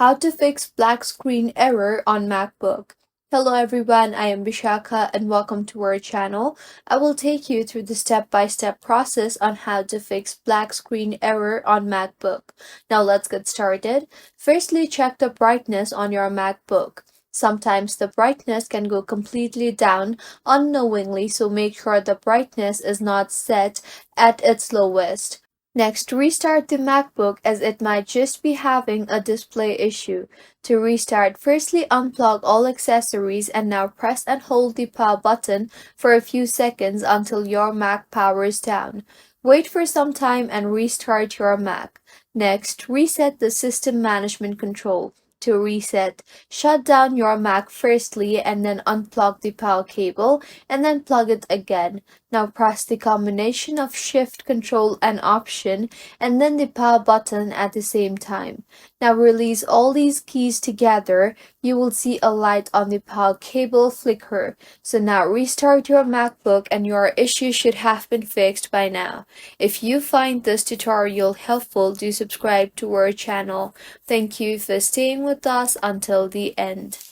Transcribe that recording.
How to fix black screen error on MacBook. Hello everyone, I am Vishaka and welcome to our channel. I will take you through the step-by-step process on how to fix black screen error on MacBook. Now let's get started. Firstly, check the brightness on your MacBook. Sometimes the brightness can go completely down unknowingly, so make sure the brightness is not set at its lowest. Next, restart the MacBook as it might just be having a display issue. To restart, firstly unplug all accessories and now press and hold the power button for a few seconds until your Mac powers down. Wait for some time and restart your Mac. Next, reset the system management control. To reset, shut down your Mac firstly and then unplug the power cable and then plug it again. Now press the combination of Shift, Control and Option and then the power button at the same time. Now release all these keys together. You will see a light on the power cable flicker. So now restart your MacBook and your issue should have been fixed by now. If you find this tutorial helpful, do subscribe to our channel. Thank you for staying with us until the end.